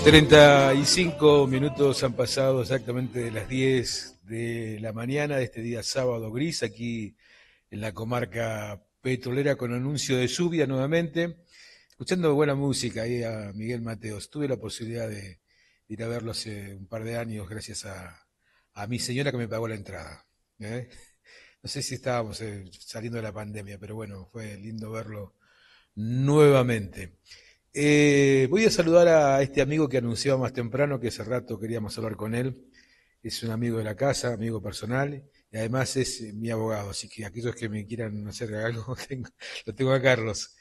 35 minutos han pasado exactamente de las 10 de la mañana de este día sábado gris, aquí en la comarca petrolera, con anuncio de lluvia nuevamente. Escuchando buena música ahí a Miguel Mateos. Tuve la posibilidad de ir a verlo hace un par de años gracias a mi señora que me pagó la entrada. ¿Eh? No sé si estábamos saliendo de la pandemia, pero bueno, fue lindo verlo nuevamente. Voy a saludar a este amigo que anunciaba más temprano, que hace rato queríamos hablar con él. Es un amigo de la casa, amigo personal, y además es mi abogado, así que aquellos que me quieran hacer algo, lo tengo a Carlos,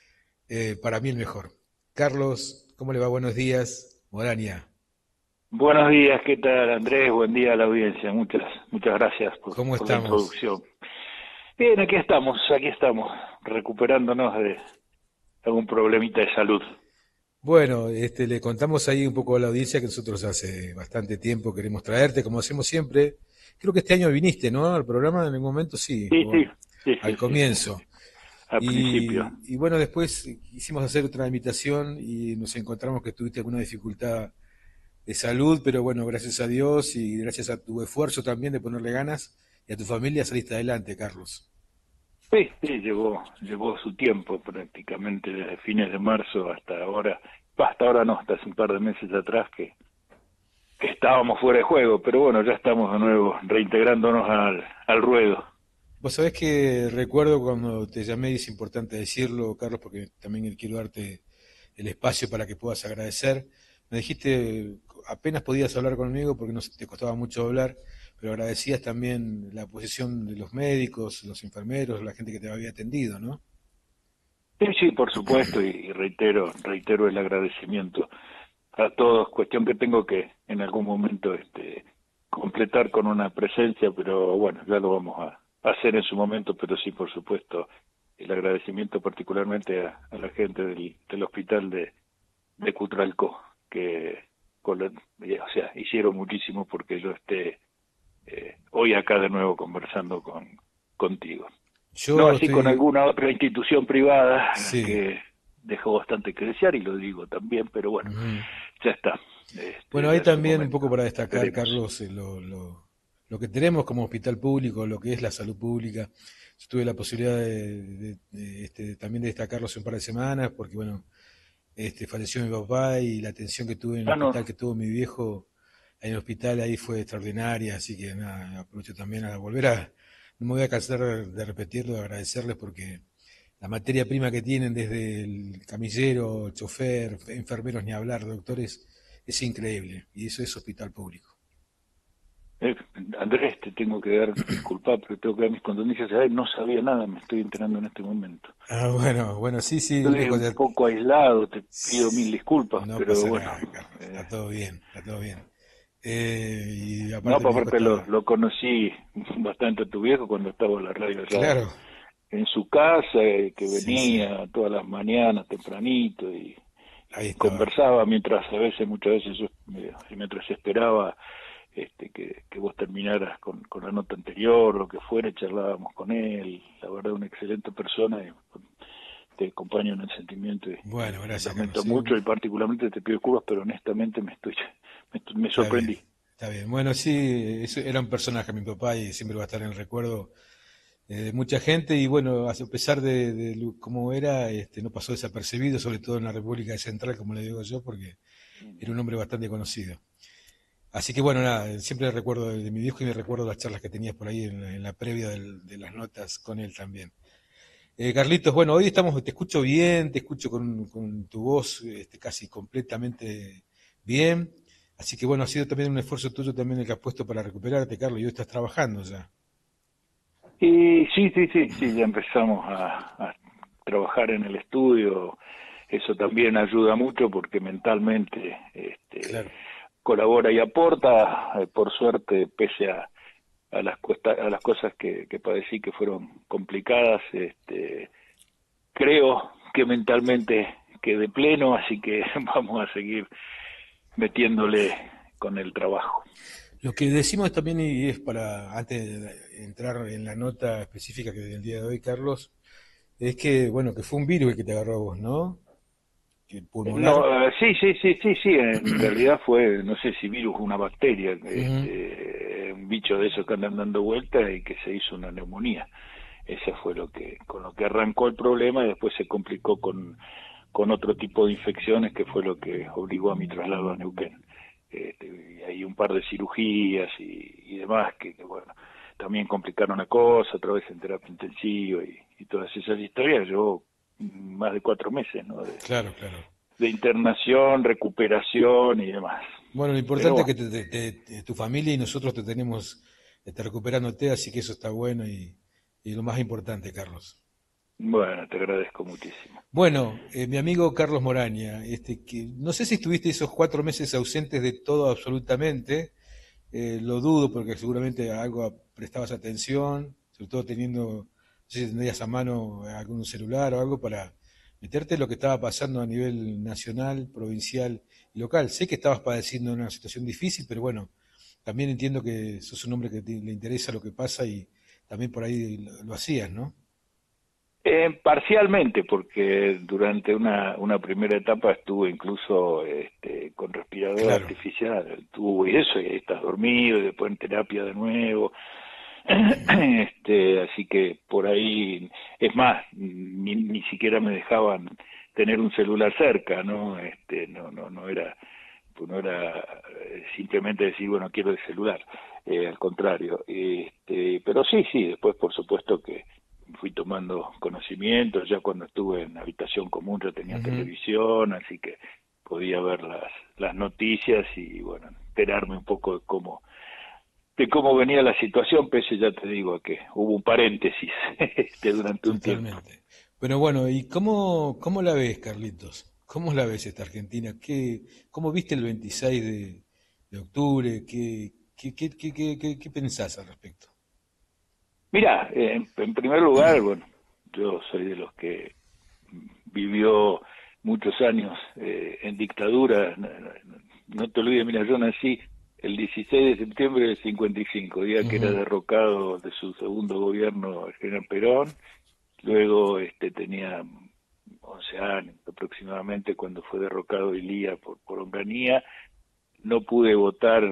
para mí el mejor. Carlos, ¿cómo le va? Buenos días, Morania. Buenos días, ¿qué tal, Andrés? Buen día a la audiencia. Muchas gracias ¿Cómo por la estamos? introducción. Bien, aquí estamos, recuperándonos de algún problemita de salud. Bueno, le contamos ahí un poco a la audiencia que nosotros hace bastante tiempo queremos traerte, como hacemos siempre. Creo que este año viniste, ¿no? Al programa en algún momento, sí, Sí, o sí, sí, al sí, sí, comienzo. al principio. Y bueno, después quisimos hacer otra invitación y nos encontramos que tuviste alguna dificultad de salud, pero bueno, gracias a Dios y gracias a tu esfuerzo también de ponerle ganas y a tu familia saliste adelante, Carlos. Sí, sí, llevó su tiempo prácticamente desde fines de marzo hasta ahora. Hasta ahora no, hasta hace un par de meses atrás que estábamos fuera de juego, pero bueno, ya estamos de nuevo reintegrándonos al ruedo. Vos sabés que recuerdo cuando te llamé, y es importante decirlo, Carlos, porque también quiero darte el espacio para que puedas agradecer. Me dijiste, apenas podías hablar conmigo porque no te costaba mucho hablar, pero agradecías también la posición de los médicos, los enfermeros, la gente que te había atendido, ¿no? Sí, sí, por supuesto, y reitero el agradecimiento a todos, cuestión que tengo que en algún momento completar con una presencia, pero bueno, ya lo vamos a hacer en su momento, pero sí, por supuesto, el agradecimiento particularmente a la gente del hospital de Cutralcó, que o sea, hicieron muchísimo porque yo esté hoy acá de nuevo conversando contigo. No Yo así con estoy, alguna otra institución privada sí. que dejó bastante que desear, y lo digo también, pero bueno, Ujú. ya está. Bueno, Ya ahí en su también un poco momento para destacar, veremos. Carlos, lo que tenemos como hospital público, lo que es la salud pública. Yo tuve la posibilidad también de destacarlo hace un par de semanas, porque bueno, falleció mi papá y la atención que tuve en el Ah, no, hospital que tuvo mi viejo en el hospital ahí fue extraordinaria, así que nada, aprovecho también a volver no me voy a cansar de repetirlo, de agradecerles porque la materia prima que tienen desde el camillero, el chofer, enfermeros ni hablar, doctores, es increíble y eso es hospital público. eh, Andrés, te tengo que dar disculpas, pero tengo que dar mis condolencias. Ay, no sabía nada, me estoy enterando en este momento. Ah, bueno, bueno, sí, sí, Estoy lejos un ya. poco aislado, te pido mil disculpas, No pero pasa bueno, nada, Carlos, eh, está todo bien, está todo bien. Y no, aparte por mi hijo aparte está, lo conocí bastante a tu viejo cuando estaba en la radio allá claro, en su casa, que sí, sí, venía todas las mañanas tempranito ahí y estaba. conversaba mientras muchas veces yo, mientras esperaba que vos terminaras con la nota anterior, lo que fuera, charlábamos con él. La verdad, una excelente persona, y te acompaño en el sentimiento, Bueno, y gracias, Carlos, lamento sí, mucho, y particularmente te pido disculpas, pero honestamente me está bien, sorprendí. está bien. Bueno, sí, era un personaje mi papá y siempre va a estar en el recuerdo de mucha gente y bueno, a pesar de cómo era, no pasó desapercibido, sobre todo en la República Central, como le digo yo, porque era un hombre bastante conocido. Así que bueno, nada, siempre recuerdo de mi viejo y me recuerdo las charlas que tenías por ahí en la previa de las notas con él también. Carlitos, bueno, hoy estamos, te escucho bien, te escucho con tu voz casi completamente bien. Así que bueno, ha sido también un esfuerzo tuyo también el que has puesto para recuperarte, Carlos, y hoy estás trabajando ya. Y sí, sí, sí, sí, ya empezamos a trabajar en el estudio. Eso también ayuda mucho porque mentalmente Claro. colabora y aporta. Por suerte, pese a las cosas que padecí, que fueron complicadas, creo que mentalmente quedé pleno, así que vamos a seguir metiéndole con el trabajo. Lo que decimos también, y es para, antes de entrar en la nota específica que del día de hoy, Carlos, es que, bueno, que fue un virus el que te agarró a vos, ¿no? pulmonar. No, sí, en realidad fue, no sé si virus o una bacteria, Ujú. un bicho de esos que andan dando vueltas y que se hizo una neumonía. Ese fue con lo que arrancó el problema y después se complicó con otro tipo de infecciones que fue lo que obligó a mi traslado a Neuquén. Y hay un par de cirugías y demás que, bueno, también complicaron la cosa, otra vez en terapia intensiva y todas esas historias. Yo más de 4 meses, ¿no? Claro, claro. De internación, recuperación y demás. Bueno, lo Pero importante es bueno, que tu familia y nosotros te tenemos recuperándote, así que eso está bueno y lo más importante, Carlos. bueno, te agradezco muchísimo. Bueno, mi amigo Carlos Moraña, que no sé si estuviste esos 4 meses ausentes de todo absolutamente, lo dudo porque seguramente a algo prestabas atención, sobre todo teniendo, no sé si tendrías a mano algún celular o algo para meterte en lo que estaba pasando a nivel nacional, provincial y local. Sé que estabas padeciendo una situación difícil, pero bueno, también entiendo que sos un hombre que le interesa lo que pasa y también por ahí lo hacías, ¿no? Parcialmente, porque durante una primera etapa estuve incluso con respirador Claro, artificial, el tubo y eso, y ahí estás dormido, y después en terapia de nuevo. Así que por ahí, es más, ni siquiera me dejaban tener un celular cerca, ¿no? No era, pues no era simplemente decir, bueno, quiero el celular, al contrario. Pero sí, después por supuesto que fui tomando conocimiento, ya cuando estuve en habitación común ya tenía ujú, televisión, así que podía ver las noticias y bueno, enterarme un poco de cómo venía la situación, pese ya te digo que hubo un paréntesis durante un tiempo. totalmente. Pero bueno, ¿y cómo la ves, Carlitos? ¿Cómo la ves esta Argentina? ¿Cómo viste el 26 de octubre? ¿Qué pensás al respecto? Mira, en primer lugar, bueno, yo soy de los que vivió muchos años en dictadura. No te olvides, mira, yo nací el 16 de septiembre del 55, día que era Ujú, derrocado de su segundo gobierno el general Perón. Luego tenía 11 años aproximadamente cuando fue derrocado Ilía por Onganía. No pude votar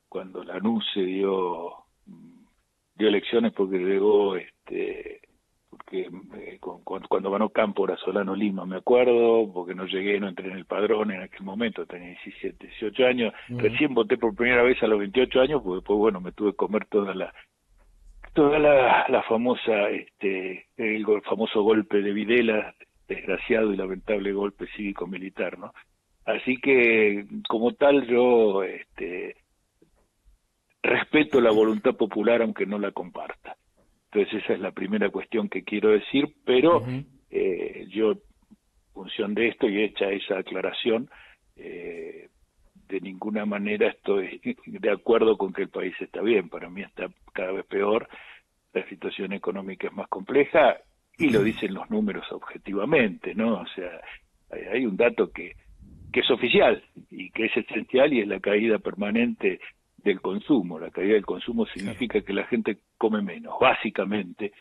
cuando la NUCE dio elecciones porque llegó porque cuando ganó Cámpora Solano Lima, me acuerdo, porque no llegué, no entré en el padrón en aquel momento, tenía 17, 18 años, ujú, recién voté por primera vez a los 28 años, porque después, bueno, me tuve que comer toda la famosa, el famoso golpe de Videla, desgraciado y lamentable golpe cívico-militar, ¿no? Así que, como tal, yo respeto la voluntad popular aunque no la comparta. Entonces esa es la primera cuestión que quiero decir, pero ujú. yo, en función de esto y hecha esa aclaración, de ninguna manera estoy de acuerdo con que el país está bien. Para mí está cada vez peor, la situación económica es más compleja y lo dicen los números objetivamente, ¿no? O sea, hay un dato que es oficial y que es esencial y es la caída permanente del consumo. La caída del consumo Claro. significa que la gente come menos, básicamente,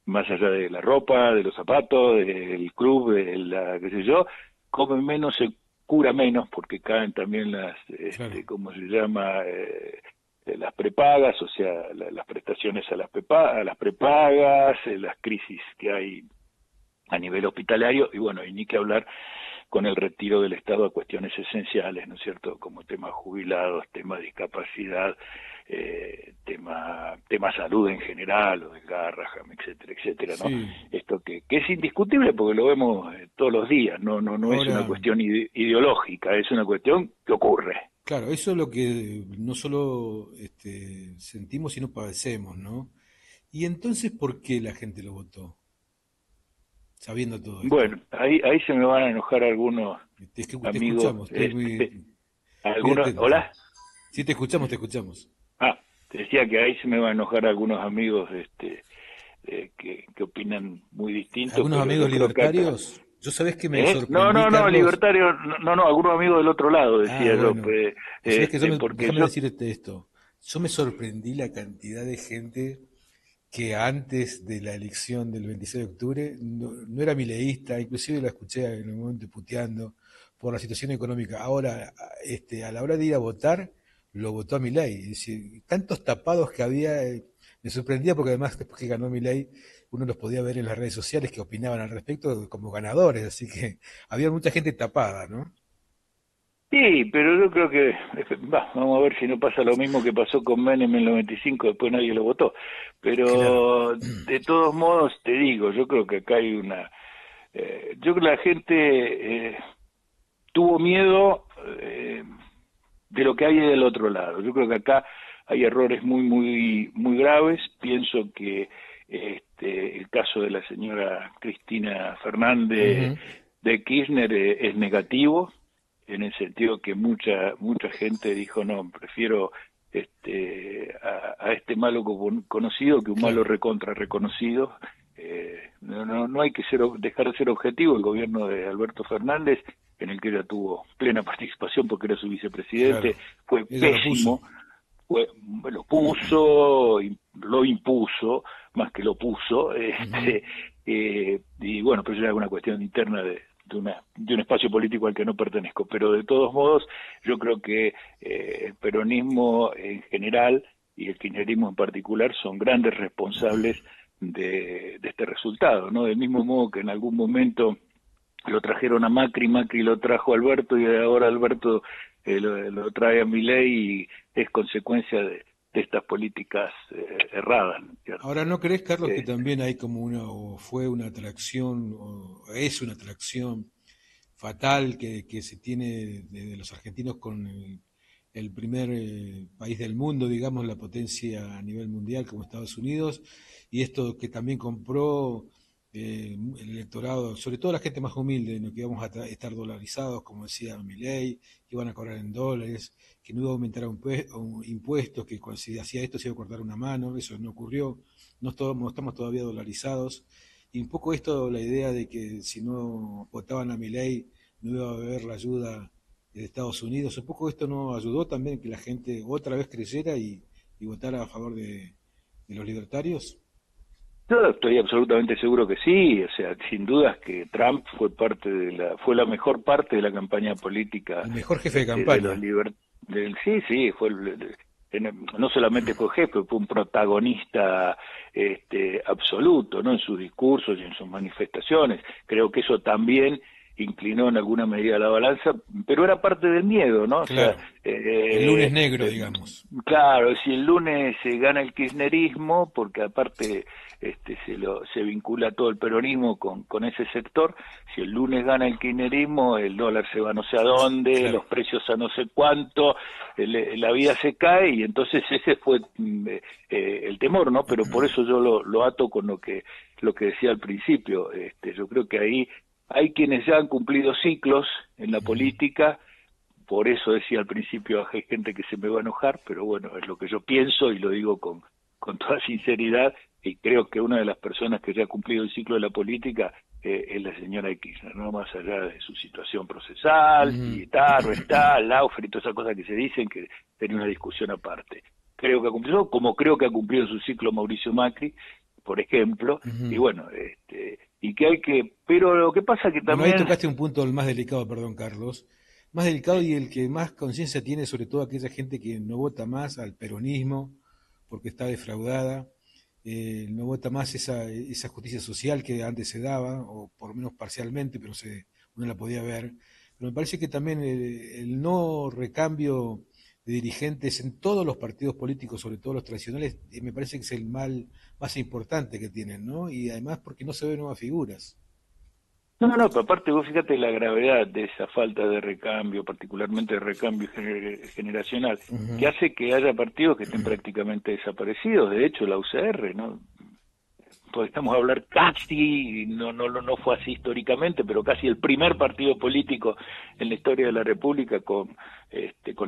más allá de la ropa, de los zapatos, del club, de la, qué sé yo, come menos, se cura menos porque caen también Claro. ¿cómo se llama? Las prepagas, o sea, las prestaciones a las prepagas, las crisis que hay a nivel hospitalario y bueno, y ni que hablar con el retiro del Estado a cuestiones esenciales, ¿no es cierto?, como temas jubilados, tema discapacidad, tema salud en general, o del Garraham, etcétera, etcétera, ¿no? Sí. Esto que es indiscutible porque lo vemos todos los días, no es una Ahora, cuestión ideológica, es una cuestión que ocurre. claro, eso es lo que no solo sentimos, sino padecemos, ¿no? Y entonces, ¿por qué la gente lo votó, sabiendo todo esto? Bueno, ahí se me van a enojar algunos Te amigos, escuchamos, estoy algunos, quédate tranquilo. hola. Sí, te escuchamos, te escuchamos. Ah, te decía que ahí se me van a enojar algunos amigos que opinan muy distinto, ¿Algunos pero amigos yo creo que acá... libertarios? Yo sabés que me ¿Eh? sorprendí, No, Carlos. libertario, no, algunos amigos del otro lado, Ah, decía yo, bueno. Vos sabés que porque déjame yo... decirte esto. Yo me sorprendí la cantidad de gente que antes de la elección del 26 de octubre no era mileísta, inclusive la escuché en un momento puteando por la situación económica. Ahora, a la hora de ir a votar, lo votó a Milei. Es decir, tantos tapados que había, me sorprendía porque además después que ganó Milei, uno los podía ver en las redes sociales que opinaban al respecto como ganadores, así que había mucha gente tapada, ¿no? Sí, pero yo creo que, vamos a ver si no pasa lo mismo que pasó con Menem en el 95, después nadie lo votó. Claro. Pero de todos modos, te digo, yo creo que acá hay una... yo creo que la gente tuvo miedo de lo que hay del otro lado. Yo creo que acá hay errores muy graves. Pienso que el caso de la señora Cristina Fernández Ujú. de Kirchner es negativo, en el sentido que mucha gente dijo, no, prefiero a este malo conocido que un malo Claro, recontra reconocido. No hay que dejar de ser objetivo. El gobierno de Alberto Fernández, en el que ella tuvo plena participación porque era su vicepresidente, claro. fue Ella lo pésimo. puso. Lo puso, lo impuso, más que lo puso, Ujú. y bueno, pero eso era una cuestión interna de un espacio político al que no pertenezco, pero de todos modos yo creo que el peronismo en general y el kirchnerismo en particular son grandes responsables de este resultado, ¿no? Del mismo modo que en algún momento lo trajeron a Macri, Macri lo trajo a Alberto y ahora Alberto lo trae a Milei y es consecuencia de estas políticas erradas, ¿no es cierto? Ahora, ¿no crees, Carlos, que Eh, también hay como o fue una atracción, o es una atracción fatal que se tiene de los argentinos con el primer país del mundo, digamos, la potencia a nivel mundial como Estados Unidos, y esto que también compró el electorado, sobre todo la gente más humilde, ¿no? Que íbamos a estar dolarizados, como decía Milei, que iban a cobrar en dólares, que no iba a aumentar impuestos, que cuando se hacía esto se iba a cortar una mano, eso no ocurrió, no estamos todavía dolarizados. Y un poco esto, la idea de que si no votaban a Milei no iba a haber la ayuda de Estados Unidos, un poco esto no ayudó también que la gente otra vez creyera y votara a favor de los libertarios. yo estoy absolutamente seguro que sí, o sea, sin dudas que Trump fue la mejor parte de la campaña política El mejor jefe de de los campaña. sí, sí, no solamente fue jefe, fue un protagonista absoluto, ¿no? En sus discursos y en sus manifestaciones. Creo que eso también inclinó en alguna medida la balanza, pero era parte del miedo, ¿no? O sea, Claro, el lunes negro, digamos. claro, si el lunes se gana el kirchnerismo, porque aparte se vincula todo el peronismo con ese sector, si el lunes gana el kirchnerismo, el dólar se va no sé a dónde, Claro. los precios a no sé cuánto, la vida se cae y entonces ese fue el temor, ¿no? Pero por eso yo lo ato con lo que decía al principio. Yo creo que ahí hay quienes ya han cumplido ciclos en la Ujú. política, por eso decía al principio, hay gente que se me va a enojar, pero bueno, es lo que yo pienso y lo digo con toda sinceridad, y creo que una de las personas que ya ha cumplido el ciclo de la política es la señora Kirchner, no más allá de su situación procesal, Ujú. si está, no está, Laufer y todas esas cosas que se dicen, que tenía una discusión aparte. Creo que ha cumplido, como creo que ha cumplido su ciclo Mauricio Macri, por ejemplo, y Ujú. bueno, y que pero lo que pasa que Bueno, ahí también, tocaste un punto el más delicado, perdón, Carlos. Más delicado y el que más conciencia tiene, sobre todo aquella gente que no vota más al peronismo porque está defraudada, no vota más esa justicia social que antes se daba, o por lo menos parcialmente, pero uno la podía ver. Pero me parece que también el no recambio de dirigentes en todos los partidos políticos, sobre todo los tradicionales, me parece que es el mal más importante que tienen, ¿no? Y además porque no se ven nuevas figuras. no, pero aparte vos fíjate la gravedad de esa falta de recambio, particularmente de recambio generacional, que Ujú. hace que haya partidos que estén prácticamente desaparecidos. De hecho, la UCR, ¿no? Podemos hablar casi, no fue así históricamente, pero casi el primer partido político en la historia de la República con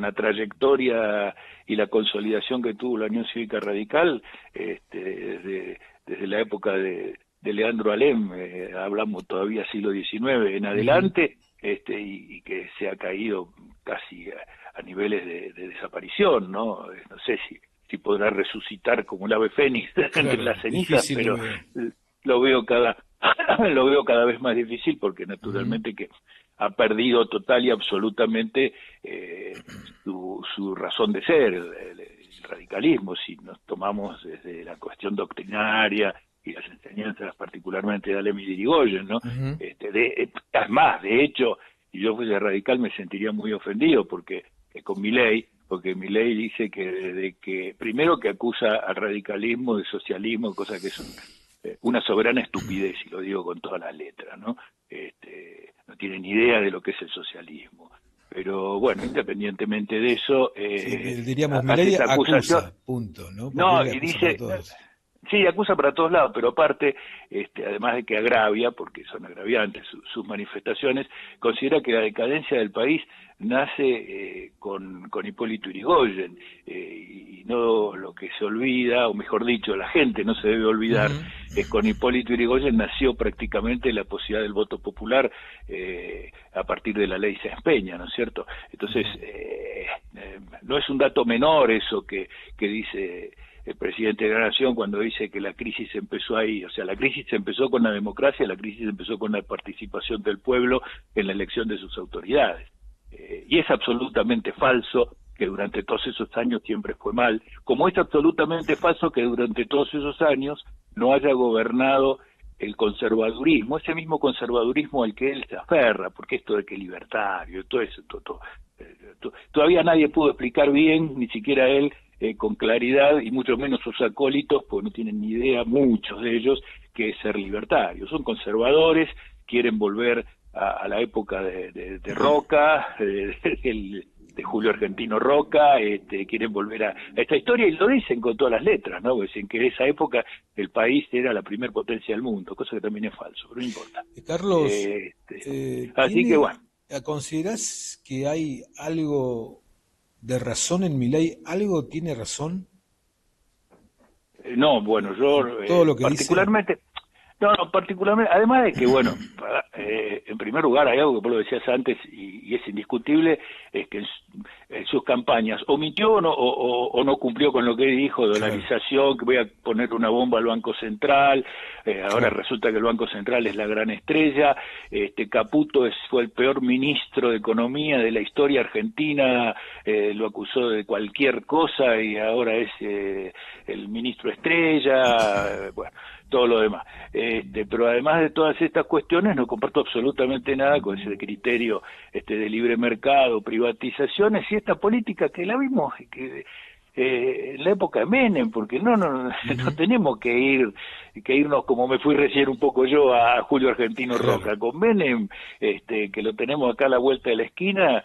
la trayectoria y la consolidación que tuvo la Unión Cívica Radical, desde la época de Leandro Alem, hablamos todavía siglo XIX en Ujú. adelante, y que se ha caído casi a niveles de desaparición, ¿no? No sé si podrá resucitar como el ave fénix entre las cenizas, pero lo veo lo veo cada vez más difícil, porque naturalmente que ha perdido total y absolutamente su razón de ser, el radicalismo. Si nos tomamos desde la cuestión doctrinaria y las enseñanzas particularmente de Alem y de Irigoyen, ¿no? Es más, de hecho, si yo fuese radical me sentiría muy ofendido porque porque Milei dice que desde que, primero, que acusa al radicalismo de socialismo, cosa que es una soberana estupidez, y lo digo con todas las letras, ¿no? No tiene ni idea de lo que es el socialismo. Pero bueno, independientemente de eso, diríamos, Milei acusa, punto, ¿no? Porque no, y dice, sí, acusa para todos lados, pero aparte, además de que agravia, porque son agraviantes sus manifestaciones, considera que la decadencia del país nace con Hipólito Yrigoyen, y no lo que se olvida, o mejor dicho, la gente no se debe olvidar, con Hipólito Yrigoyen nació prácticamente la posibilidad del voto popular a partir de la ley Sáenz Peña, ¿no es cierto? Entonces, no es un dato menor eso que dice el presidente de la Nación cuando dice que la crisis empezó ahí. O sea, la crisis empezó con la democracia, la crisis empezó con la participación del pueblo en la elección de sus autoridades. Y es absolutamente falso que durante todos esos años siempre fue mal, como es absolutamente falso que durante todos esos años no haya gobernado el conservadurismo, ese mismo conservadurismo al que él se aferra, porque esto de que libertario, todo eso, todavía nadie pudo explicar bien, ni siquiera él, con claridad, y mucho menos sus acólitos, pues no tienen ni idea, muchos de ellos, que es ser libertario. Son conservadores, quieren volver a la época de Roca, de Julio Argentino Roca, quieren volver a esta historia, y lo dicen con todas las letras, ¿no? Dicen que en esa época el país era la primer potencia del mundo, cosa que también es falso, pero no importa. Carlos, así que bueno. ¿Considerás que hay algo de razón en Milei? ¿Algo tiene razón? No, bueno, yo todo lo que particularmente... dice. No, particularmente, además de que, bueno, en primer lugar hay algo que vos lo decías antes y es indiscutible, es que en sus campañas omitió o no cumplió con lo que dijo, dolarización, que voy a poner una bomba al Banco Central, ahora resulta que el Banco Central es la gran estrella, Caputo fue el peor ministro de Economía de la historia argentina, lo acusó de cualquier cosa y ahora es el ministro estrella, bueno, todo lo demás. Pero además de todas estas cuestiones, no comparto absolutamente nada con ese criterio de libre mercado, privatizaciones y esta política que la vimos en la época de Menem, porque no tenemos que irnos, como me fui recién un poco yo, a Julio Argentino Roca. Con Menem, que lo tenemos acá a la vuelta de la esquina,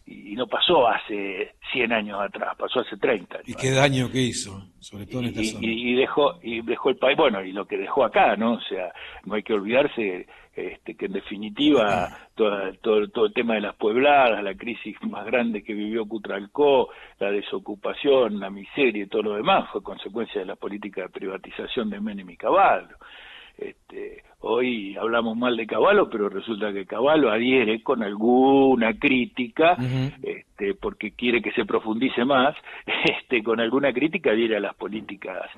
y no pasó hace 100 años atrás, pasó hace 30 años. ¿Y qué daño que hizo, sobre todo en esta zona? Y dejó el país, bueno, y lo que dejó acá, ¿no? O sea, no hay que olvidarse que en definitiva todo el tema de las puebladas, la crisis más grande que vivió Cutralcó, la desocupación, la miseria y todo lo demás fue consecuencia de la política de privatización de Menem y Cavallo. Hoy hablamos mal de Cavallo, pero resulta que Cavallo adhiere con alguna crítica, porque quiere que se profundice más, con alguna crítica adhiere a las políticas,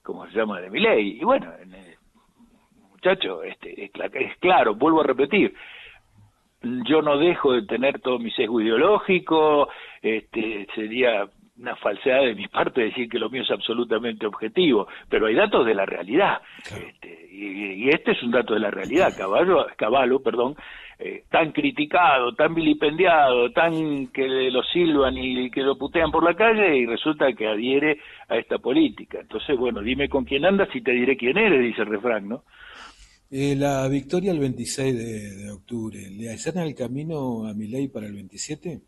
¿cómo se llama?, de Milei. Y bueno, muchacho, es claro, vuelvo a repetir, yo no dejo de tener todo mi sesgo ideológico, sería una falsedad de mi parte decir que lo mío es absolutamente objetivo, pero hay datos de la realidad, y este es un dato de la realidad. Cavallo, tan criticado, tan vilipendiado, tan que lo silban y que lo putean por la calle, y resulta que adhiere a esta política. Entonces, bueno, dime con quién andas y te diré quién eres, dice el refrán, ¿no? La victoria el 26 de octubre, ¿le allanan el camino a Milei para el 27?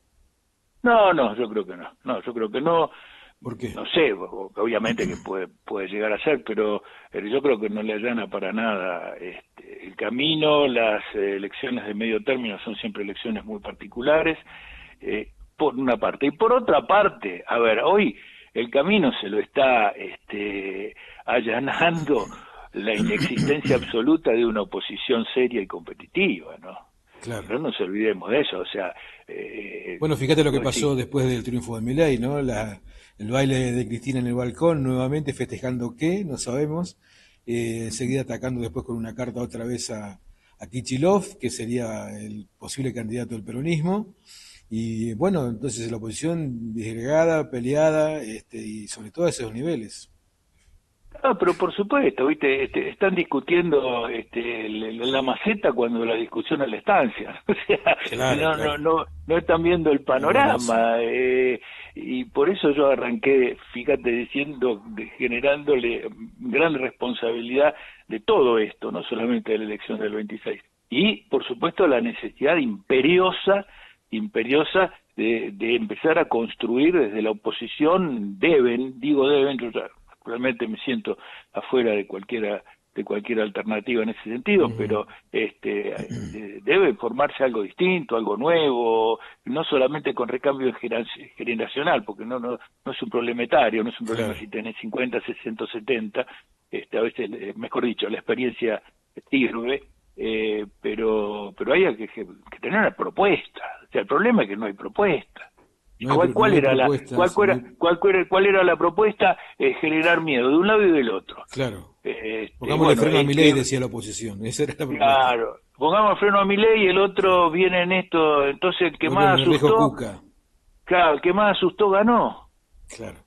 No, yo creo que no. No, yo creo que no. ¿Por qué? No sé, obviamente que puede llegar a ser, pero yo creo que no le allana para nada el camino. Las elecciones de medio término son siempre elecciones muy particulares, por una parte. Y por otra parte, a ver, hoy el camino se lo está allanando la inexistencia absoluta de una oposición seria y competitiva, ¿no? claro. No nos olvidemos de eso, o sea... Bueno, fíjate lo que pues pasó sí. después del triunfo de Milei, ¿no? El baile de Cristina en el balcón, nuevamente festejando qué, no sabemos. Enseguida atacando después con una carta otra vez a Kicillof, que sería el posible candidato del peronismo. Y bueno, entonces la oposición disgregada, peleada, y sobre todo a esos niveles. Ah, pero por supuesto, viste, están discutiendo la maceta cuando la discusión es la estancia. O sea, Claro, claro. no están viendo el No, buenísimo. panorama. Y por eso yo arranqué, fíjate, generándole gran responsabilidad de todo esto, no solamente de la elección del 26. Y, por supuesto, la necesidad imperiosa de empezar a construir desde la oposición. Deben, yo ya realmente me siento afuera de cualquier alternativa en ese sentido, Ujú. pero debe formarse algo distinto, algo nuevo, no solamente con recambio generacional, porque no es un problema etario, no es un problema Claro. si tenés 50, 60, 70, a veces, mejor dicho, la experiencia sirve, pero hay que tener una propuesta. O sea, el problema es que no hay propuesta. ¿Y No cuál hay era propuestas, no hay... cuál era la propuesta? Generar miedo de un lado y del otro. Claro. Pongámosle Bueno, freno a Milei, decía la oposición. Esa era la propuesta. claro, pongamos freno a mi ley y el otro Claro. viene en esto, entonces el que El otro más en el riesgo asustó, Cuca. claro, el que más asustó ganó, Claro.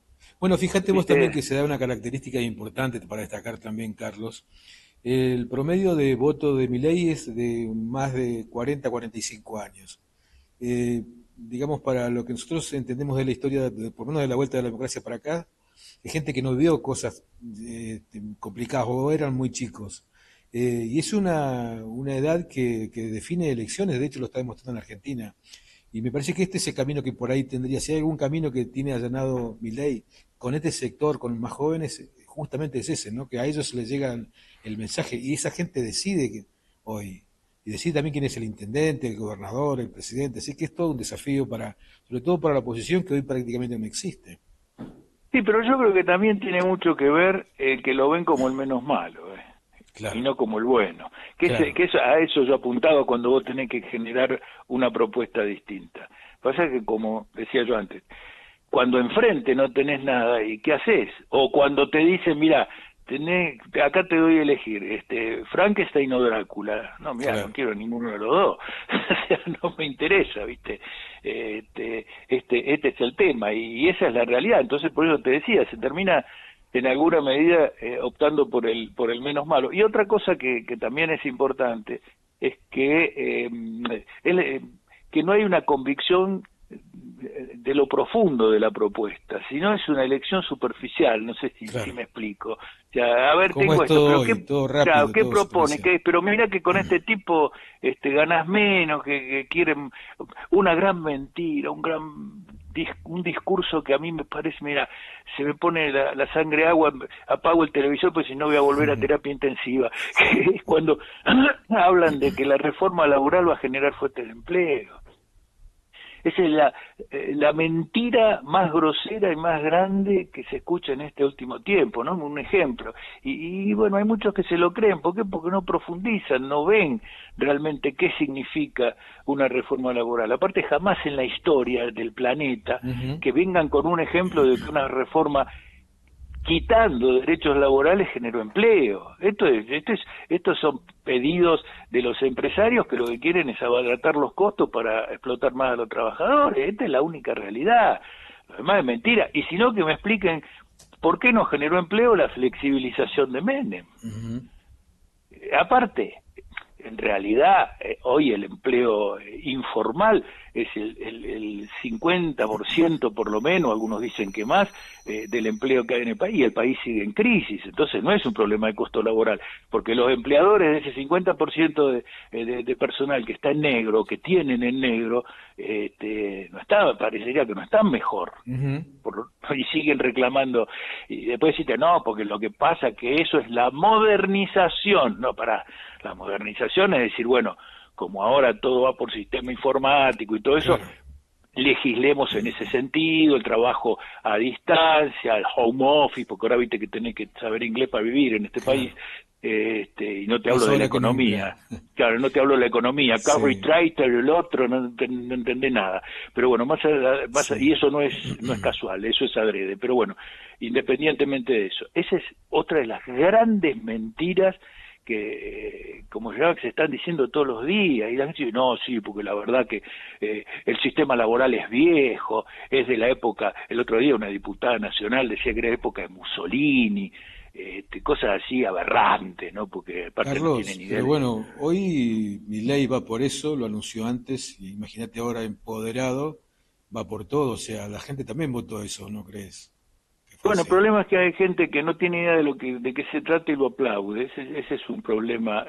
Bueno, fíjate vos también ¿viste? que se da una característica importante para destacar también, Carlos. El promedio de voto de Milei es de más de 40, 45 años. Eh, digamos, para lo que nosotros entendemos de la historia, por lo menos de la vuelta de la democracia para acá, hay gente que no vivió cosas complicadas o eran muy chicos. Y es una edad que define elecciones, de hecho lo está demostrando en Argentina. Y me parece que este es el camino que por ahí tendría. Si hay algún camino que tiene allanado Milei con este sector, con más jóvenes, justamente es ese, ¿no? Que a ellos les llega el mensaje y esa gente decide hoy. Y decide también quién es el intendente, el gobernador, el presidente. Así que es todo un desafío sobre todo para la oposición que hoy prácticamente no existe. Sí, pero yo creo que también tiene mucho que ver que lo ven como el menos malo, y Claro, no como el bueno. claro. A eso yo apuntaba cuando vos tenés que generar una propuesta distinta. Pasa que, como decía yo antes, cuando enfrente no tenés nada, ¿y qué haces? O cuando te dicen, mira, acá te doy a elegir, Frankenstein o Drácula. No, mira, no Claro. quiero ninguno de los dos. O sea, no me interesa, ¿viste? Este es el tema y esa es la realidad. Entonces, por eso te decía, se termina en alguna medida optando por el menos malo. Y otra cosa que también es importante es que no hay una convicción de lo profundo de la propuesta, sino es una elección superficial, no sé si Claro. me explico. O sea, a ver, Como tengo es esto, todo pero hoy, todo claro, rápido, ¿qué todo propone? superficial. Pero mira que con este tipo ganas menos, que quieren una gran mentira, un discurso que a mí me parece, mira, se me pone la sangre agua, apago el televisor pues si no voy a volver a terapia intensiva, que es cuando hablan de que la reforma laboral va a generar fuentes de empleo. Esa es la mentira más grosera y más grande que se escucha en este último tiempo, ¿no? Un ejemplo. Y bueno, hay muchos que se lo creen. ¿Por qué? Porque no profundizan, no ven realmente qué significa una reforma laboral. Aparte, jamás en la historia del planeta Ujú. que vengan con un ejemplo de que una reforma quitando derechos laborales generó empleo. Estos son pedidos de los empresarios que lo que quieren es abaratar los costos para explotar más a los trabajadores. Esta es la única realidad. Lo demás es mentira. Y si no, que me expliquen por qué no generó empleo la flexibilización de Menem. Ujú. Aparte, en realidad, hoy el empleo informal es el 50% por lo menos, algunos dicen que más, del empleo que hay en el país, y el país sigue en crisis. Entonces no es un problema de costo laboral, porque los empleadores de ese 50% de personal que está en negro, que tienen en negro, parecería que no están mejor. Ujú. Y siguen reclamando, y después decís, no, porque lo que pasa que eso es la modernización. No, la modernización es decir, bueno, como ahora todo va por sistema informático y todo eso, Claro. legislemos en ese sentido, el trabajo a distancia, el home office, porque ahora viste que tenés que saber inglés para vivir en este país, Claro. y no te hablo de la economía. Claro, no te hablo de la economía. Carrie Traiter, el otro, no entendés nada. Pero bueno, y eso no es casual, eso es adrede. Pero bueno, independientemente de eso, esa es otra de las grandes mentiras que como ya se están diciendo todos los días, y la gente dice, no, sí, porque la verdad que el sistema laboral es viejo, es de la época, el otro día una diputada nacional decía que era época de Mussolini, cosas así aberrantes, ¿no? Porque aparte Carlos, no tiene ni idea. pero bueno, hoy Milei va por eso, lo anunció antes, y imagínate ahora empoderado, va por todo, o sea, la gente también votó eso, ¿no crees? Que fue Bueno, el así. problema es que hay gente que no tiene idea de qué se trata y lo aplaude. Ese es un problema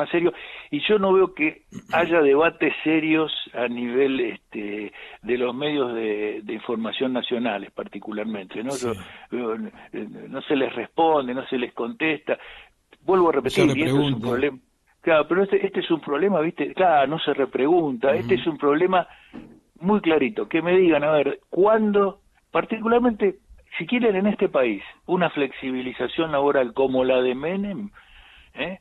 serio. Y yo no veo que haya debates serios a nivel de los medios de información nacionales, particularmente, ¿no? Sí, No se les responde, no se les contesta. Vuelvo a no se repetir, y esto es un repregunta. problema. Claro, pero este es un problema, ¿viste? Claro, no se repregunta. Este Ujú. es un problema muy clarito. Que me digan, a ver, ¿cuándo, particularmente, si quieren en este país, una flexibilización laboral como la de Menem, ¿eh?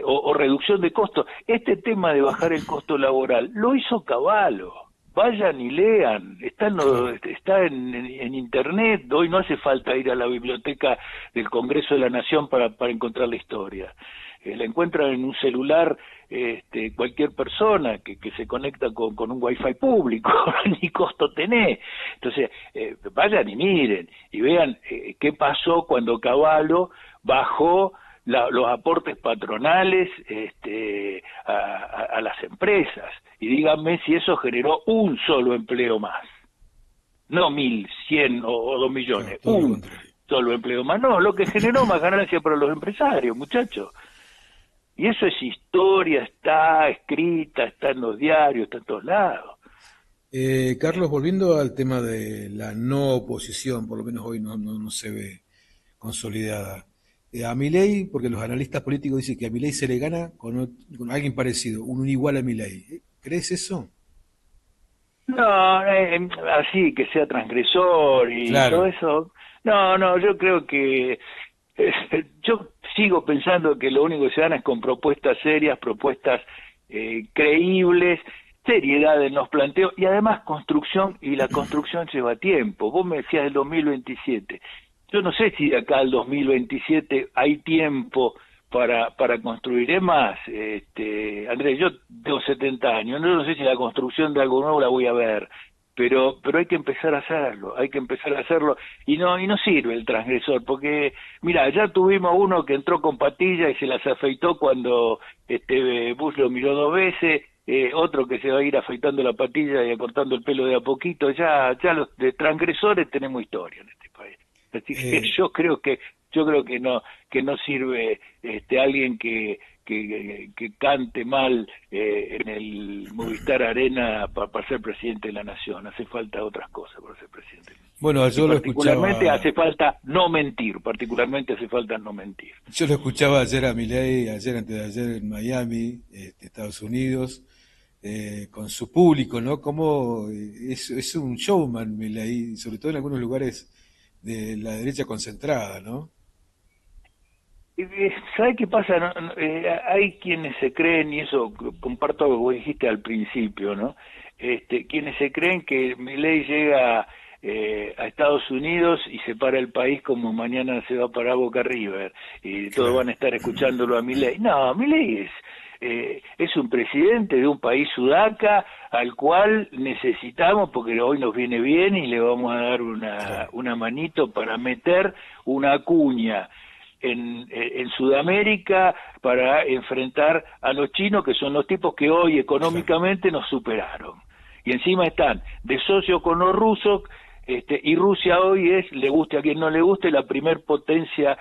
O reducción de costos? Este tema de bajar el costo laboral lo hizo Cavallo. Vayan y lean, Claro. está en internet, hoy no hace falta ir a la biblioteca del Congreso de la Nación para encontrar la historia. La encuentran en un celular cualquier persona que se conecta con un wifi público, ni costo tenés. Entonces, vayan y miren, y vean qué pasó cuando Cavallo bajó los aportes patronales a las empresas, y díganme si eso generó un solo empleo más, no 1.100 o 2 millones, Claro, todo lo un contrario. solo empleo más, no, lo que generó más ganancia para los empresarios, muchachos. Y eso es historia, está escrita, está en los diarios, está en todos lados. Carlos, volviendo al tema de la no oposición, por lo menos hoy no se ve consolidada. A Milei, porque los analistas políticos dicen que a Milei se le gana con alguien parecido, un igual a Milei. ¿Crees eso? No, así que sea transgresor y todo Claro. eso. No, yo creo que yo sigo pensando que lo único que se gana es con propuestas serias, propuestas creíbles, seriedad en los planteos y además construcción, y la construcción lleva tiempo. Vos me decías del 2027. Yo no sé si de acá al 2027 hay tiempo para construir. Es más, Andrés, yo tengo 70 años, no sé si la construcción de algo nuevo la voy a ver, pero hay que empezar a hacerlo, y no sirve el transgresor, porque mira, ya tuvimos uno que entró con patillas y se las afeitó cuando Bush lo miró 2 veces, otro que se va a ir afeitando la patilla y acortando el pelo de a poquito. Ya los de transgresores tenemos historia en este país. Así que Eh, yo creo que no sirve alguien que cante mal en el Movistar Arena para ser presidente de la nación. Hace falta otras cosas para ser presidente. bueno, Y particularmente hace falta no mentir, yo lo escuchaba ayer a Milei, ayer antes de ayer en Miami, Estados Unidos, con su público, ¿no? Como es un showman Milei, sobre todo en algunos lugares de la derecha concentrada, ¿no? ¿Sabe qué pasa? Hay quienes se creen, y eso comparto lo que vos dijiste al principio, ¿no? Quienes se creen que Milei llega a Estados Unidos y se para el país como mañana se va a parar Boca River, y todos Claro. van a estar escuchándolo a Milei. No, Milei es un presidente de un país sudaca al cual necesitamos, porque hoy nos viene bien y le vamos a dar Claro. una manito para meter una cuña en Sudamérica para enfrentar a los chinos, que son los tipos que hoy Claro. económicamente nos superaron. Y encima están de socio con los rusos, y Rusia hoy es, le guste a quien no le guste, la primer potencia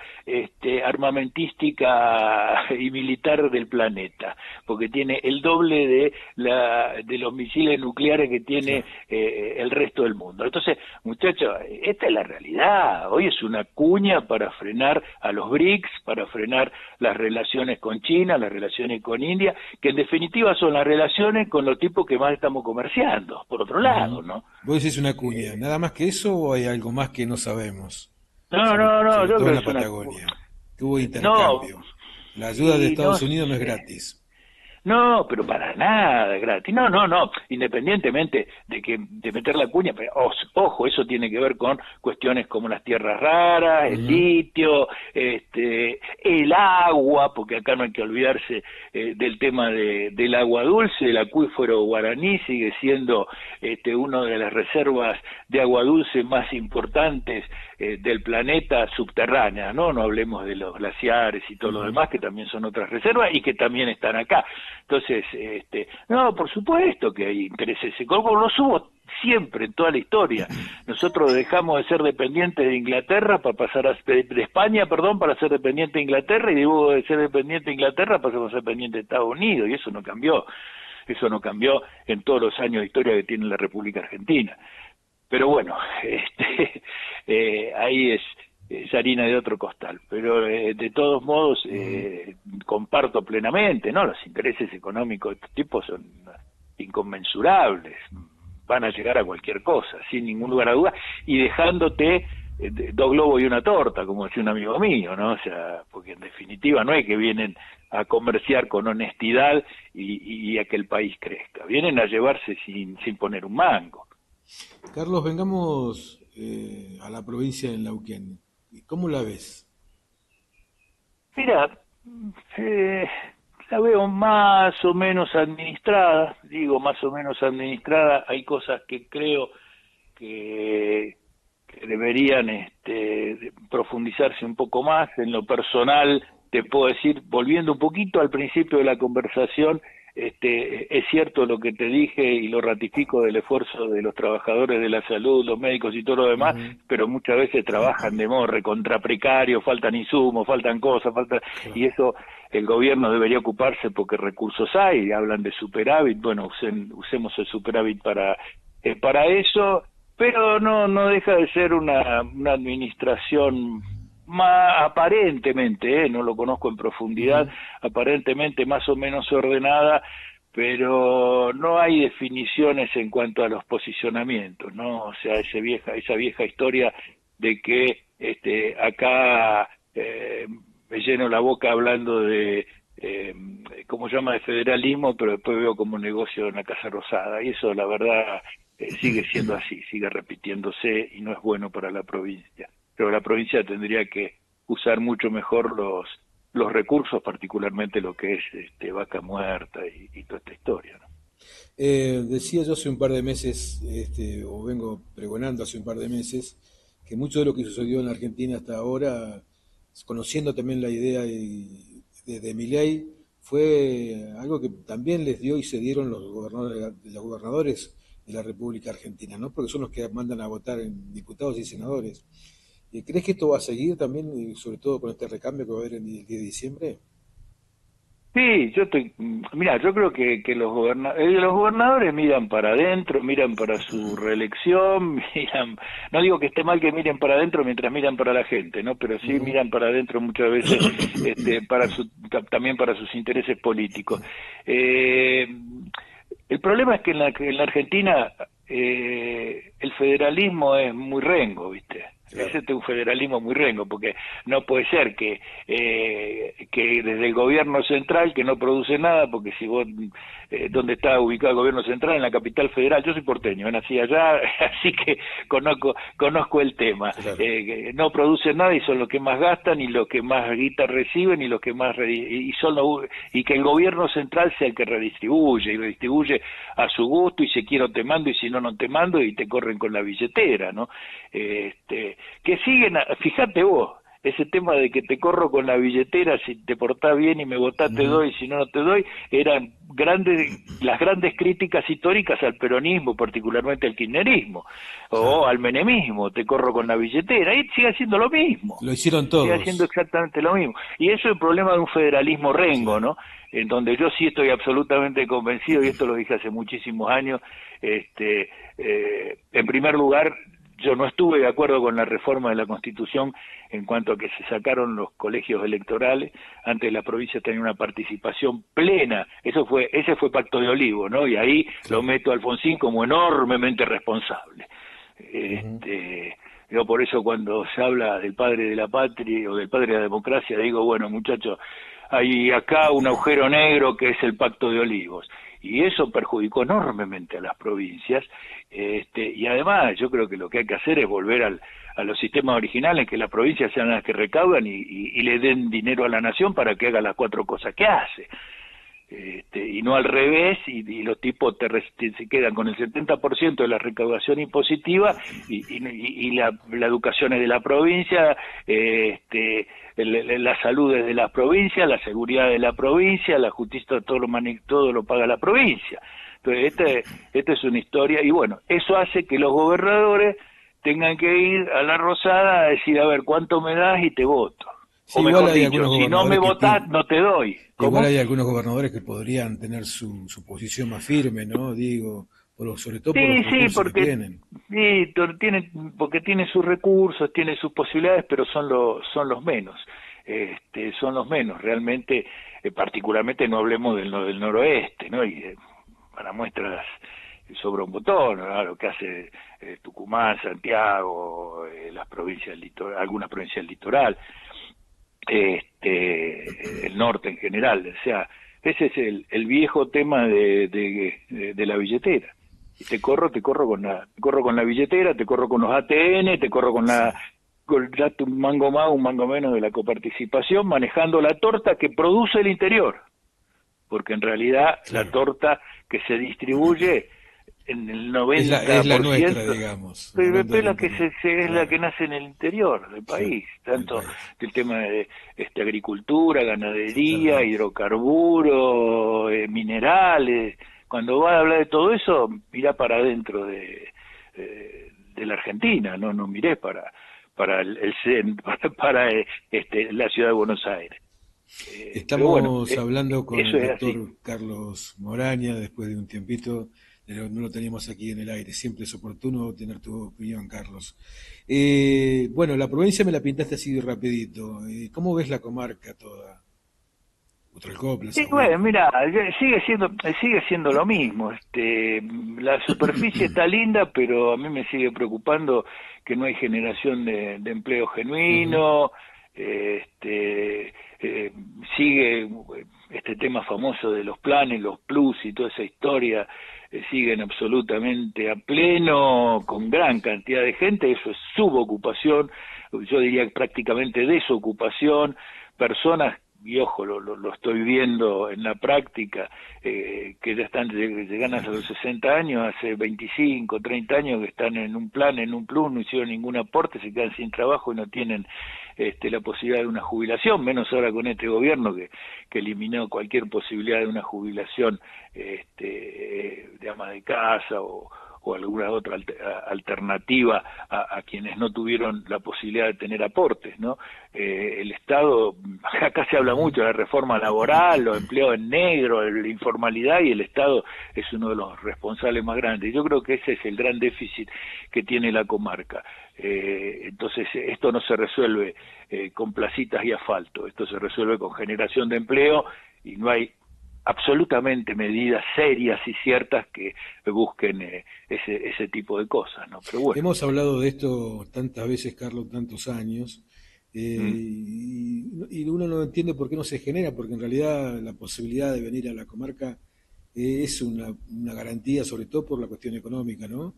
armamentística y militar del planeta, porque tiene el doble de los misiles nucleares que tiene Claro. el resto del mundo. Entonces, muchachos, esta es la realidad. Hoy es una cuña para frenar a los BRICS, para frenar las relaciones con China, las relaciones con India, que en definitiva son las relaciones con los tipos que más estamos comerciando, por otro lado, Ujú. ¿no? Vos decís una cuña, Eh, ¿nada más que eso o hay algo más que no sabemos? no, Sobre yo todo creo en que la es una... Patagonia. que hubo No, intercambio. La ayuda de y no Estados Unidos no es sé. gratis. No, pero para nada es gratis. No, no, no. Independientemente de meter la cuña, pero ojo, eso tiene que ver con cuestiones como las tierras raras, el Ujú. litio, el agua, porque acá no hay que olvidarse del tema del agua dulce. El acuífero guaraní sigue siendo una de las reservas de agua dulce más importantes del planeta subterránea, ¿no? No hablemos de los glaciares y todo lo Ujú. demás, que también son otras reservas y que también están acá. Entonces, no, por supuesto que hay intereses, como los hubo siempre en toda la historia. Nosotros dejamos de ser dependientes de Inglaterra para pasar de España, perdón, para ser dependiente de Inglaterra, y luego de ser dependiente de Inglaterra pasamos a ser dependiente de Estados Unidos, y eso no cambió. Eso no cambió en todos los años de historia que tiene la República Argentina. Pero bueno, ahí es harina de otro costal. Pero de todos modos, Ujú. comparto plenamente, ¿no? Los intereses económicos de este tipo son inconmensurables, van a llegar a cualquier cosa, sin ningún lugar a duda, y dejándote dos globos y una torta, como decía un amigo mío, ¿no? O sea, porque en definitiva no es que vienen a comerciar con honestidad y a que el país crezca, vienen a llevarse sin poner un mango. Carlos, vengamos a la provincia de Neuquén. ¿Cómo la ves? Mira, eh, la veo más o menos administrada, digo más o menos administrada, hay cosas que creo que, que deberían profundizarse un poco más. En lo personal, te puedo decir, volviendo un poquito al principio de la conversación, es cierto lo que te dije y lo ratifico del esfuerzo de los trabajadores de la salud, los médicos y todo lo demás, Ujú. pero muchas veces trabajan de modo recontra precario, faltan insumos, faltan cosas, y Claro. eso el gobierno debería ocuparse porque recursos hay, hablan de superávit, bueno, usemos el superávit para eso, pero no deja de ser una administración más aparentemente, no lo conozco en profundidad, Ujú. aparentemente más o menos ordenada, pero no hay definiciones en cuanto a los posicionamientos, ¿no? O sea, esa vieja historia de que acá me lleno la boca hablando de ¿cómo se llama?, de federalismo, pero después veo como un negocio en la Casa Rosada, y eso la verdad sigue siendo así, sigue repitiéndose y no es bueno para la provincia. Pero la provincia tendría que usar mucho mejor los recursos, particularmente lo que es vaca muerta y toda esta historia, ¿no? Decía yo hace un par de meses, o vengo pregonando hace un par de meses, que mucho de lo que sucedió en la Argentina hasta ahora, conociendo también la idea de Milei, fue algo que también les dio y se dieron los gobernadores de la República Argentina, ¿no? Porque son los que mandan a votar en diputados y senadores. ¿Crees que esto va a seguir también, y sobre todo con este recambio que va a haber el 10 de diciembre? Sí, mira, yo creo que los gobernadores miran para adentro, miran para su reelección, miran, no digo que esté mal que miren para adentro mientras miran para la gente, ¿no? Pero sí Ujú. miran para adentro muchas veces, también para sus intereses políticos. Eh, el problema es que en la Argentina el federalismo es muy rengo, ¿viste? Es Claro. un federalismo muy rengo, porque no puede ser que desde el gobierno central, que no produce nada, porque si vos, ¿dónde está ubicado el gobierno central? En la capital federal. Yo soy porteño, nací allá, así que conozco el tema. Claro. Que no producen nada y son los que más gastan y los que más guita reciben y los que más y que el gobierno central sea el que redistribuye y redistribuye a su gusto, y si quiero te mando y si no te mando, y te corren con la billetera, ¿no? Que siguen, fíjate vos, ese tema de que te corro con la billetera, si te portás bien y me votás te Ujú. doy, si no no te doy, eran las grandes críticas históricas al peronismo, particularmente al kirchnerismo, o Claro. al menemismo, te corro con la billetera, y sigue haciendo lo mismo, Lo hicieron sigue haciendo todos. exactamente lo mismo. Y eso es el problema de un federalismo Sí. rengo, ¿no? En donde yo sí estoy absolutamente convencido, y esto lo dije hace muchísimos años, en primer lugar, yo no estuve de acuerdo con la reforma de la Constitución en cuanto a que se sacaron los colegios electorales. Antes la provincia tenía una participación plena. Ese fue Pacto de Olivo, ¿no? Y ahí lo Claro. meto a Alfonsín como enormemente responsable. Ujú. Este, Yo por eso cuando se habla del padre de la patria o del padre de la democracia, digo, bueno, muchachos, hay acá un agujero negro que es el Pacto de Olivos. Y eso perjudicó enormemente a las provincias. Y además yo creo que lo que hay que hacer es volver a los sistemas originales, que las provincias sean las que recaudan y le den dinero a la nación para que haga las 4 cosas que hace. Y no al revés, y los tipos se quedan con el 70% de la recaudación impositiva y la educación es de la provincia, la salud es de la provincia, la seguridad de la provincia, la justicia, todo lo paga la provincia. Entonces, esta es una historia, y bueno, eso hace que los gobernadores tengan que ir a la Rosada a decir, a ver, ¿cuánto me das? Y te voto. Sí, O igual mejor hay dicho, algunos si no me gobernadores votás, no te doy. ¿Cómo? igual hay algunos gobernadores que podrían tener su posición más firme, ¿no? Digo, sobre todo por los Sí, recursos que porque tienen. porque tiene sus recursos, tiene sus posibilidades, pero son los menos. Son los menos. Realmente, particularmente no hablemos del noroeste, ¿no? Y para muestras sobra un botón, ¿no? Lo que hace Tucumán, Santiago, las provincias algunas provincias del litoral, el norte en general. O sea, ese es el viejo tema de la billetera. Y te corro con la billetera, te corro con los ATN, te corro con date un mango más, un mango menos de la coparticipación, manejando la torta que produce el interior, porque en realidad Claro. la torta que se distribuye en el 90%, Es la nuestra, digamos, hablando del interior. es la Claro, que nace en el interior del sí, país, del tanto país. el tema de agricultura, ganadería, Totalmente. hidrocarburos, minerales. Cuando va a hablar de todo eso, mira para adentro de la Argentina, no miré para la ciudad de Buenos Aires. Pero bueno, Estamos hablando con eso el es así. doctor Carlos Moraña, después de un tiempito, no lo teníamos aquí en el aire. Siempre es oportuno tener tu opinión, Carlos. Bueno, la provincia me la pintaste así de rapidito. ¿Cómo ves la comarca toda? Utralcó, Sí, Plaza bueno, Huico. mira, sigue siendo lo mismo. La superficie está linda, pero a mí me sigue preocupando que no hay generación de empleo Ujú. genuino. Sigue este tema famoso de los planes, los plus y toda esa historia, siguen absolutamente a pleno, con gran cantidad de gente. Eso es subocupación, yo diría prácticamente desocupación, personas, y ojo, lo estoy viendo en la práctica, que ya llegan a los 60 años, hace 25, 30 años que están en un plan, en un plus, no hicieron ningún aporte, se quedan sin trabajo y no tienen la posibilidad de una jubilación, menos ahora con este gobierno que eliminó cualquier posibilidad de una jubilación de ama de casa o alguna otra alternativa a quienes no tuvieron la posibilidad de tener aportes, ¿no? El Estado, acá se habla mucho de la reforma laboral, los empleos en negro, la informalidad, y el Estado es uno de los responsables más grandes. Yo creo que ese es el gran déficit que tiene la comarca. Entonces, esto no se resuelve con placitas y asfalto, esto se resuelve con generación de empleo, y no hay absolutamente medidas serias y ciertas que busquen ese tipo de cosas, ¿no? Pero bueno. Hemos hablado de esto tantas veces, Carlos, tantos años, Mm. y uno no entiende por qué no se genera, porque en realidad la posibilidad de venir a la comarca es una garantía, sobre todo por la cuestión económica, ¿no?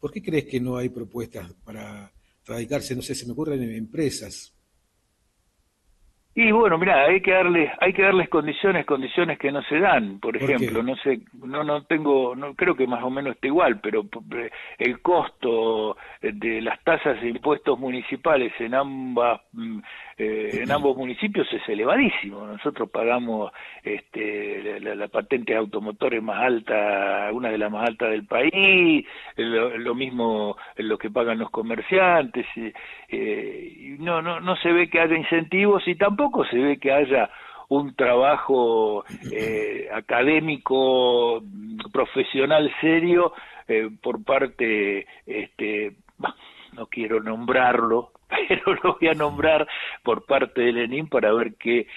¿Por qué crees que no hay propuestas para radicarse? No sé, se me ocurren empresas. Y bueno, mira, hay que darles condiciones que no se dan. Por ¿Por ejemplo, qué? no sé, no creo que más o menos esté igual, pero el costo de las tasas de impuestos municipales en ambos municipios es elevadísimo. Nosotros pagamos la patente de automotores más alta, una de las más altas del país, lo mismo lo que pagan los comerciantes. Y no se ve que haya incentivos, y tampoco se ve que haya un trabajo académico, profesional serio por parte, no quiero nombrarlo, pero lo voy a nombrar por parte del ENIM para ver qué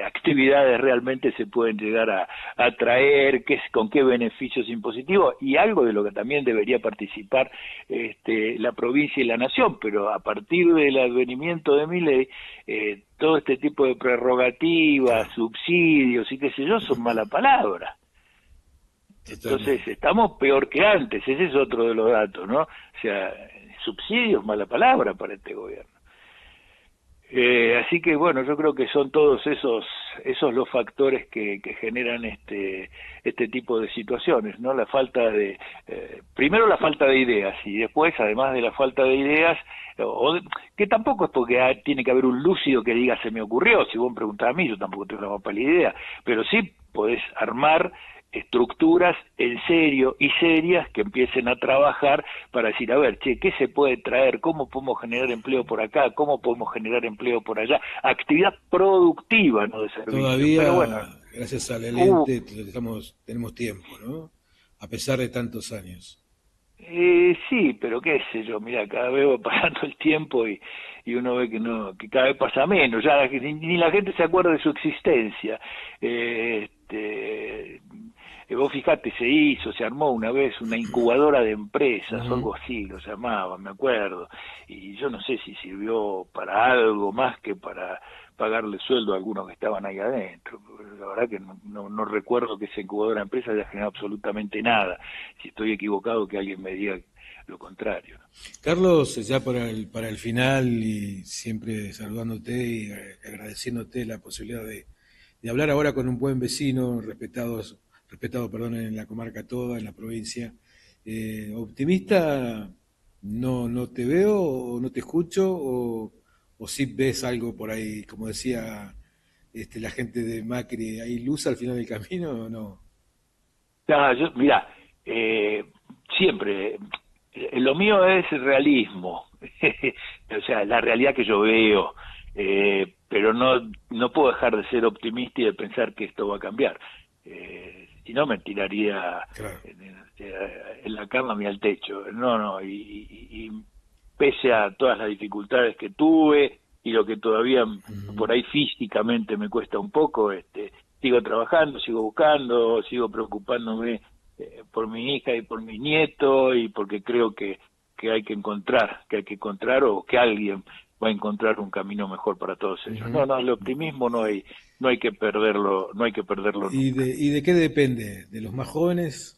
actividades realmente se pueden llegar a traer, con qué beneficios impositivos, y algo de lo que también debería participar la provincia y la nación, pero a partir del advenimiento de Milei, todo este tipo de prerrogativas, subsidios y qué sé yo, son mala palabra. Entonces estamos peor que antes, ese es otro de los datos, ¿no? O sea, subsidios, mala palabra para este gobierno. Así que bueno, yo creo que son todos esos los factores que generan este tipo de situaciones, ¿no? La falta de primero la falta de ideas, y después, además de la falta de ideas, que tampoco es porque tiene que haber un lúcido que diga se me ocurrió. Si vos me preguntás a mí, yo tampoco tengo la más pálida idea, pero sí podés armar estructuras en serio y serias que empiecen a trabajar para decir, a ver, che, ¿qué se puede traer? ¿Cómo podemos generar empleo por acá? ¿Cómo podemos generar empleo por allá? Actividad productiva, no de servicio. Todavía, pero bueno, gracias al lente, tenemos tiempo, ¿no? A pesar de tantos años. Sí, pero qué sé yo, mira, cada vez va pasando el tiempo y uno ve que cada vez pasa menos, ya ni la gente se acuerda de su existencia. Vos fijate, se armó una vez una incubadora de empresas, o algo así lo llamaba, me acuerdo, y yo no sé si sirvió para algo más que para pagarle sueldo a algunos que estaban ahí adentro. La verdad que no recuerdo que esa incubadora de empresas haya generado absolutamente nada. Si estoy equivocado, que alguien me diga lo contrario. Carlos, ya para el final, y siempre saludándote y agradeciéndote la posibilidad de hablar ahora con un buen vecino, respetado, en la comarca toda, en la provincia. ¿Optimista no te veo o no te escucho, o sí ves algo por ahí, como decía la gente de Macri, ¿hay luz al final del camino o no? No, mirá, siempre, lo mío es realismo, o sea, la realidad que yo veo, pero no puedo dejar de ser optimista y de pensar que esto va a cambiar. Si no, me tiraría Claro. en la cama ni al techo. No, y pese a todas las dificultades que tuve y lo que todavía por ahí físicamente me cuesta un poco, sigo trabajando, sigo buscando, sigo preocupándome por mi hija y por mis nietos, y porque creo que hay que encontrar o que alguien va a encontrar un camino mejor para todos ellos. No, el optimismo no hay que perderlo nunca. ¿Y de qué depende? ¿De los más jóvenes?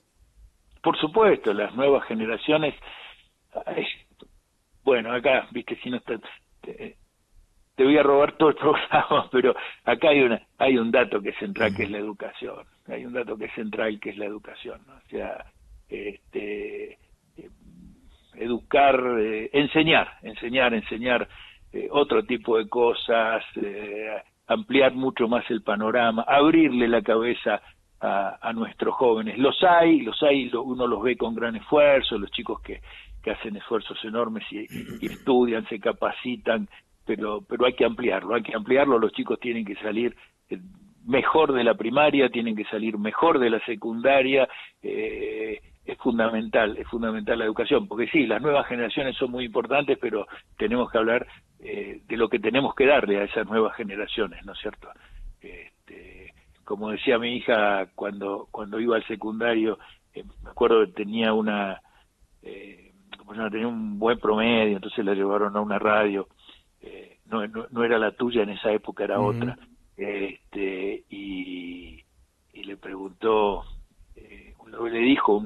Por supuesto, las nuevas generaciones. Ay, bueno, acá, viste, si no está, te voy a robar todo el programa, pero acá hay un dato que es central, que es la educación. Hay un dato que es central, que es la educación, ¿no? O sea, educar, enseñar otro tipo de cosas, ampliar mucho más el panorama, abrirle la cabeza a nuestros jóvenes. Los hay, uno los ve con gran esfuerzo, los chicos que hacen esfuerzos enormes y estudian, se capacitan, pero hay que ampliarlo, los chicos tienen que salir mejor de la primaria, tienen que salir mejor de la secundaria. Es fundamental la educación, porque sí, las nuevas generaciones son muy importantes, pero tenemos que hablar de lo que tenemos que darle a esas nuevas generaciones, ¿no es cierto? Como decía mi hija cuando iba al secundario, me acuerdo que tenía tenía un buen promedio, entonces la llevaron a una radio, no era la tuya en esa época, era otra, y le preguntó, le dijo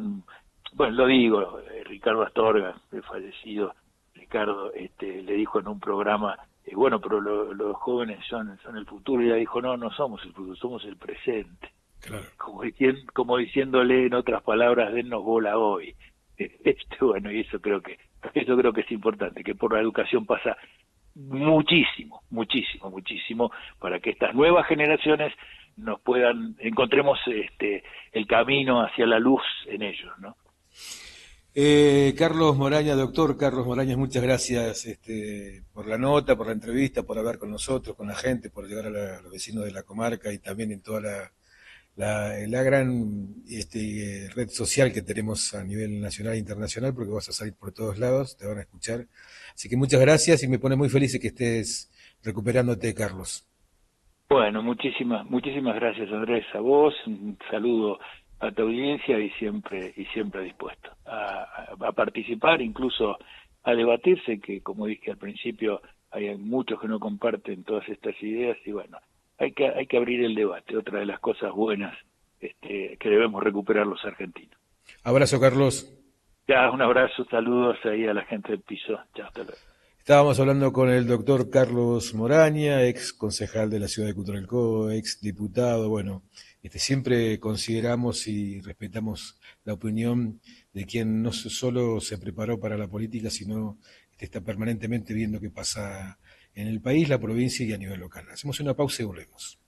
Ricardo Astorga, el fallecido Ricardo, le dijo en un programa, bueno, pero los jóvenes son el futuro, y ella dijo, no somos el futuro, somos el presente. Claro. Como diciéndole, en otras palabras, dennos bola hoy. Bueno, y eso creo que es importante, que por la educación pasa muchísimo para que estas nuevas generaciones encontremos el camino hacia la luz en ellos, ¿no? Carlos Moraña, doctor Carlos Moraña, muchas gracias por la nota, por la entrevista, por hablar con nosotros, con la gente, por llegar a los vecinos de la comarca y también en toda la gran red social que tenemos a nivel nacional e internacional, porque vas a salir por todos lados, te van a escuchar. Así que muchas gracias y me pone muy feliz de que estés recuperándote, Carlos. Bueno, muchísimas gracias, Andrés, a vos, un saludo a tu audiencia y siempre dispuesto a participar, incluso a debatirse, que como dije al principio, hay muchos que no comparten todas estas ideas y bueno, hay que abrir el debate, otra de las cosas buenas que debemos recuperar los argentinos. Abrazo, Carlos. Ya, un abrazo, saludos ahí a la gente del piso. Chao, hasta luego. Estábamos hablando con el doctor Carlos Moraña, ex concejal de la ciudad de Cutralcó, ex diputado. Bueno, siempre consideramos y respetamos la opinión de quien no solo se preparó para la política, sino está permanentemente viendo qué pasa en el país, la provincia y a nivel local. Hacemos una pausa y volvemos.